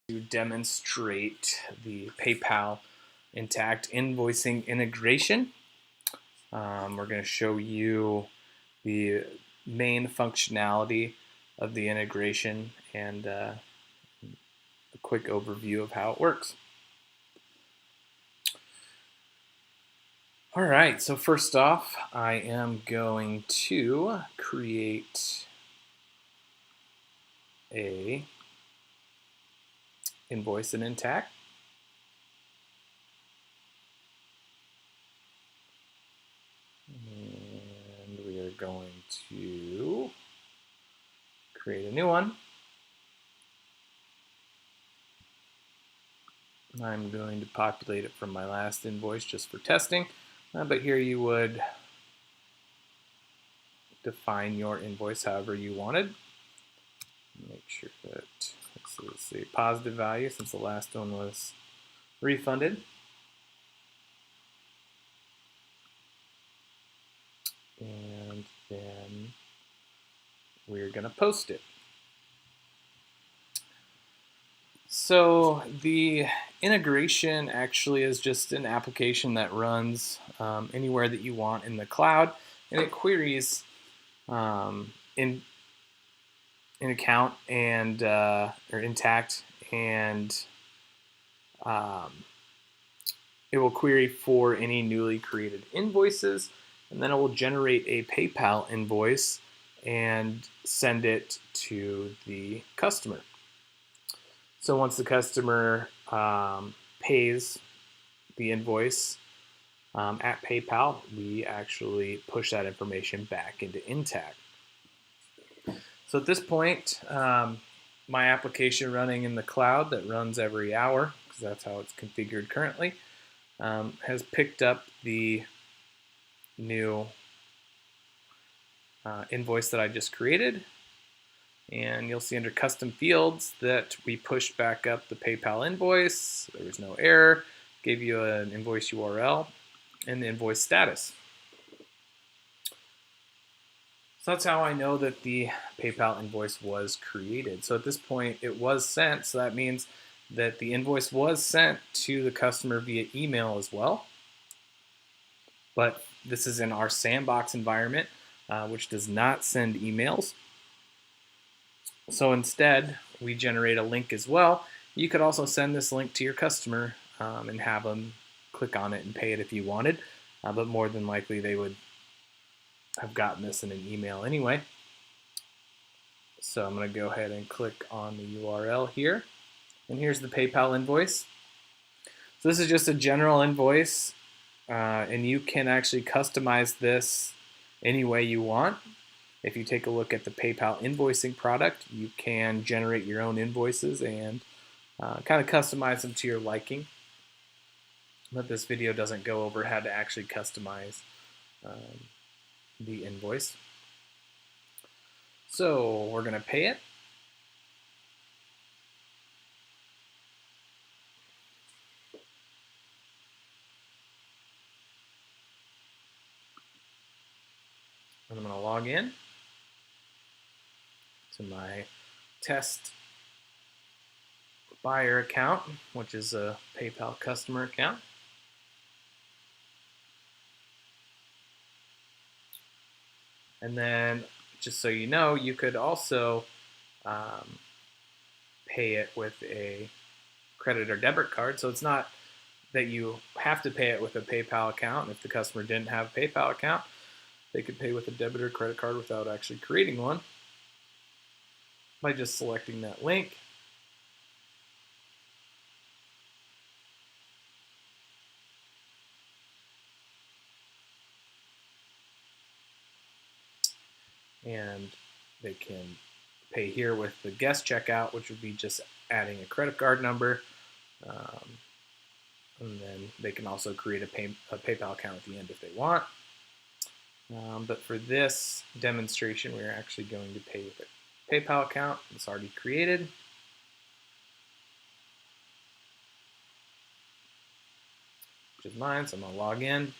To demonstrate the PayPal intacct invoicing integration. We're going to show you the main functionality of the integration and a quick overview of how it works. All right, so first off, I am going to create a invoice in intacct. And we are going to create a new one. I'm going to populate it from my last invoice just for testing, but here you would define your invoice however you wanted. Make sure that this is a positive value since the last one was refunded. And then we're going to post it. So the integration actually is just an application that runs anywhere that you want in the cloud, and it queries in account and or intacct, and it will query for any newly created invoices, and then it will generate a PayPal invoice and send it to the customer. So once the customer pays the invoice at PayPal, we actually push that information back into intacct. So at this point, my application running in the cloud that runs every hour, because that's how it's configured currently, has picked up the new invoice that I just created. And you'll see under custom fields that we pushed back up the PayPal invoice. There was no error. Gave you an invoice URL and the invoice status. So that's how I know that the PayPal invoice was created. So at this point, it was sent. So that means that the invoice was sent to the customer via email as well. But this is in our sandbox environment, which does not send emails. So instead, we generate a link as well. You could also send this link to your customer and have them click on it and pay it if you wanted, but more than likely they would have gotten this in an email anyway. So I'm going to go ahead and click on the URL here, and here's the PayPal invoice. So this is just a general invoice, and you can actually customize this any way you want. If you take a look at the PayPal invoicing product, you can generate your own invoices and kind of customize them to your liking. But this video doesn't go over how to actually customize the invoice. So we're going to pay it. And I'm going to log in to my test buyer account, which is a PayPal customer account. And then, just so you know, you could also pay it with a credit or debit card. So it's not that you have to pay it with a PayPal account. And if the customer didn't have a PayPal account, they could pay with a debit or credit card without actually creating one by just selecting that link. And they can pay here with the guest checkout, which would be just adding a credit card number. And then they can also create a PayPal account at the end if they want. But for this demonstration, we're actually going to pay with a PayPal account. It's already created. Which is mine, so I'm going to log in.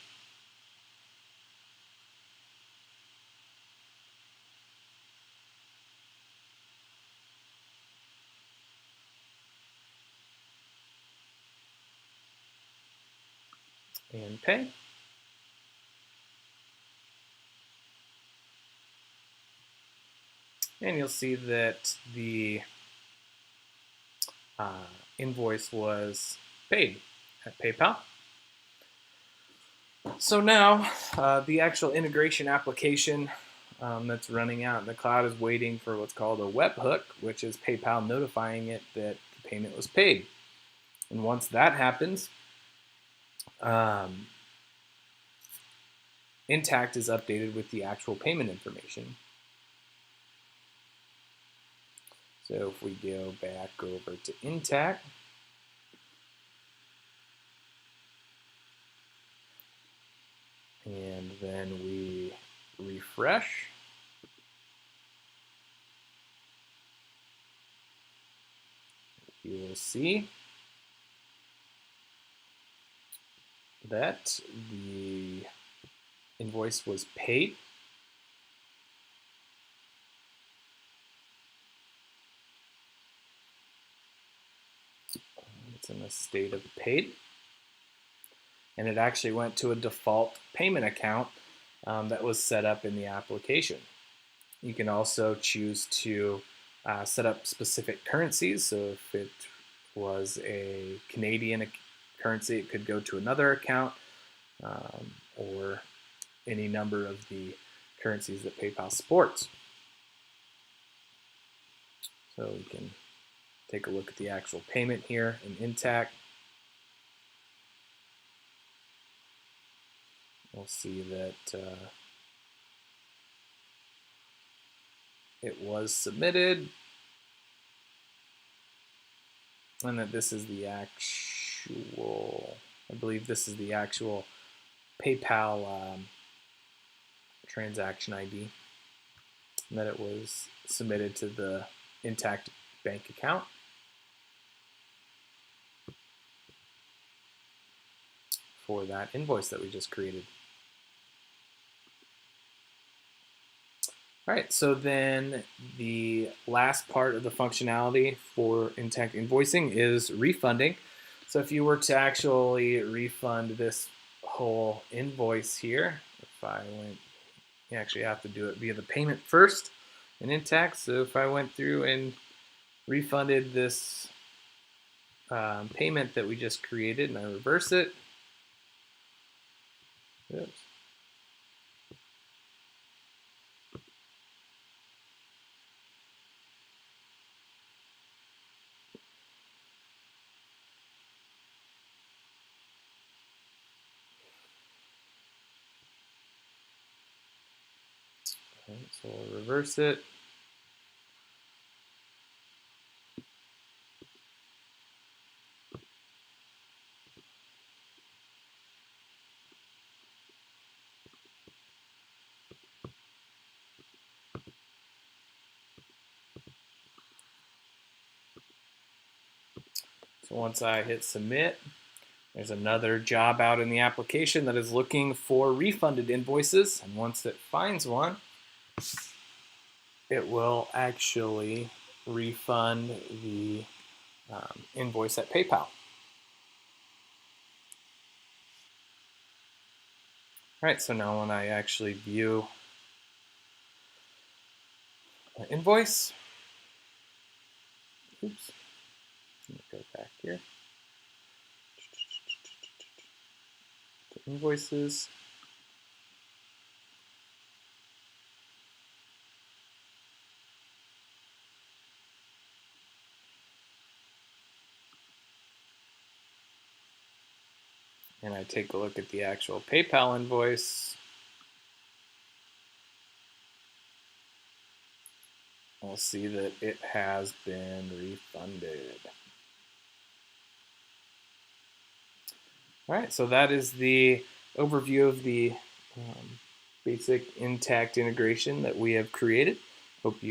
and pay. And you'll see that the invoice was paid at PayPal. So now the actual integration application that's running out in the cloud is waiting for what's called a webhook, which is PayPal notifying it that the payment was paid. And once that happens, intacct is updated with the actual payment information. So if we go back over to intacct, and then we refresh, you will see that the invoice was paid. It's in a state of paid. And it actually went to a default payment account that was set up in the application. You can also choose to set up specific currencies. So if it was a Canadian currency, it could go to another account, or any number of the currencies that PayPal supports. So we can take a look at the actual payment here in intacct. We'll see that it was submitted, and that this is the actual, I believe this is the actual PayPal transaction ID, and that it was submitted to the intacct bank account. For that invoice that we just created. All right, so then the last part of the functionality for intacct invoicing is refunding. So if you were to actually refund this whole invoice here, if I went, you actually have to do it via the payment first in intacct. So if I went through and refunded this payment that we just created and I reverse it, oops. Okay, so we'll reverse it. So once I hit submit, there's another job out in the application that is looking for refunded invoices. And once it finds one, it will actually refund the invoice at PayPal. All right, so now when I actually view an invoice, oops, let me go back here to invoices. And I take a look at the actual PayPal invoice, we'll see that it has been refunded. All right, so that is the overview of the basic intacct integration that we have created. Hope you